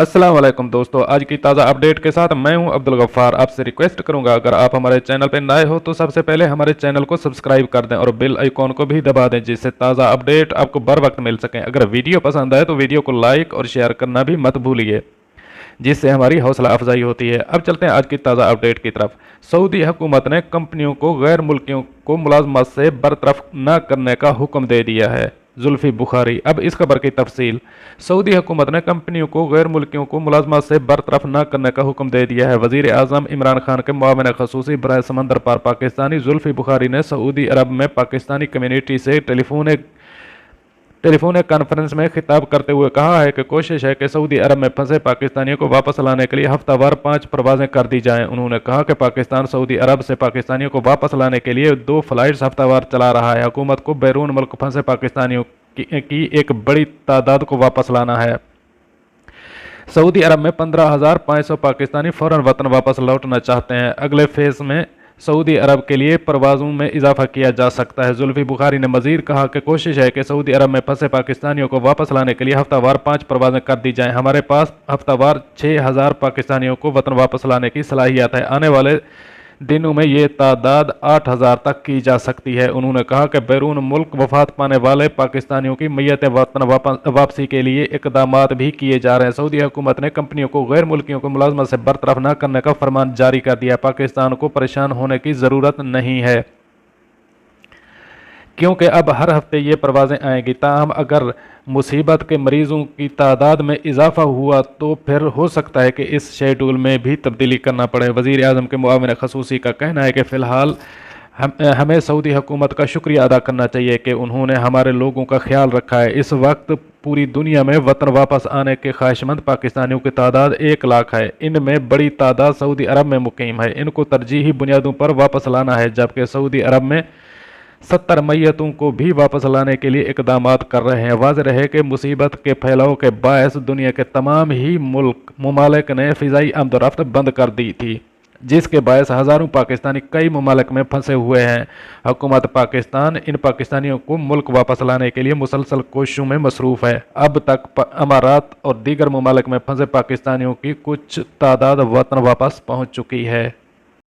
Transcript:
अस्सलाम वालेकुम दोस्तों, आज की ताज़ा अपडेट के साथ मैं हूं अब्दुल गफ्फार। आपसे रिक्वेस्ट करूंगा, अगर आप हमारे चैनल पर नए हो तो सबसे पहले हमारे चैनल को सब्सक्राइब कर दें और बेल आइकॉन को भी दबा दें, जिससे ताज़ा अपडेट आपको बर वक्त मिल सकें। अगर वीडियो पसंद आए तो वीडियो को लाइक और शेयर करना भी मत भूलिए, जिससे हमारी हौसला अफजाई होती है। अब चलते हैं आज की ताज़ा अपडेट की तरफ। सऊदी हुकूमत ने कंपनियों को गैर मुल्कियों को मुलाजमत से बरतरफ न करने का हुक्म दे दिया है। जुल्फी बुखारी। अब इस खबर की तफसील। सऊदी हुकूमत ने कंपनियों को गैर मुल्कियों को मुलाजमत से बरतरफ न करने का हुक्म दे दिया है। वजीर आजम इमरान खान के मुआविन खसूसी बराए समंदर पार पाकिस्तानी जुल्फी बुखारी ने सऊदी अरब में पाकिस्तानी कम्यूनिटी से टेलीफोन कॉन्फ्रेंस में खिताब करते हुए कहा है कि कोशिश है कि सऊदी अरब में फंसे पाकिस्तानियों को वापस लाने के लिए हफ्तावार 5 परवाजें कर दी जाएं। उन्होंने कहा कि पाकिस्तान सऊदी अरब से पाकिस्तानियों को वापस लाने के लिए 2 फ्लाइट्स हफ्तावार चला रहा है। हुकूमत को बैरून मुल्क फंसे पाकिस्तानियों की एक बड़ी तादाद को वापस लाना है। सऊदी अरब में 15,500 पाकिस्तानी फौरन वतन वापस लौटना चाहते हैं। अगले फेज में सऊदी अरब के लिए परवाज़ों में इजाफा किया जा सकता है। जुल्फी बुखारी ने मजीद कहा कि कोशिश है कि सऊदी अरब में फंसे पाकिस्तानियों को वापस लाने के लिए हफ्तावार 5 परवाज़ें कर दी जाएं। हमारे पास हफ्तावार 6,000 पाकिस्तानियों को वतन वापस लाने की सलाहियत है। आने वाले दिनों में ये तादाद 8,000 तक की जा सकती है। उन्होंने कहा कि बैरून मुल्क वफात पाने वाले पाकिस्तानियों की मैयत वतन वापसी के लिए इकदामात भी किए जा रहे हैं। सऊदी हुकूमत ने कंपनियों को गैर मुल्कियों को मुलाजमत से बरतरफ न करने का फरमान जारी कर दिया। पाकिस्तान को परेशान होने की ज़रूरत नहीं है, क्योंकि अब हर हफ्ते ये परवाज़ें आएंगी। ताहम अगर मुसीबत के मरीजों की तादाद में इजाफा हुआ तो फिर हो सकता है कि इस शेड्यूल में भी तब्दीली करना पड़े। वज़ीर आज़म के मुआविन खसूसी का कहना है कि फ़िलहाल हमें सऊदी हुकूमत का शुक्रिया अदा करना चाहिए कि उन्होंने हमारे लोगों का ख्याल रखा है। इस वक्त पूरी दुनिया में वतन वापस आने के ख्वाहिशमंद पाकिस्तानियों की तादाद 1 लाख है। इनमें बड़ी तादाद सऊदी अरब में मुकीम है। इनको तरजीही बुनियादों पर वापस लाना है, जबकि सऊदी अरब में 70 मैयतों को भी वापस लाने के लिए इकदामात कर रहे हैं। वाज़ेह रहे कि मुसीबत के फैलाव के बायस दुनिया के तमाम ही ममालिक ने फ़िज़ाई आमदोरफ्त बंद कर दी थी, जिसके बायस हज़ारों पाकिस्तानी कई ममालिक में फंसे हुए हैं। हुकूमत पाकिस्तान इन पाकिस्तानियों को मुल्क वापस लाने के लिए मुसलसल कोशिशों में मसरूफ़ है। अब तक अमारात और दीगर ममालिक में फंसे पाकिस्तानियों की कुछ तादाद वतन वापस पहुँच चुकी है।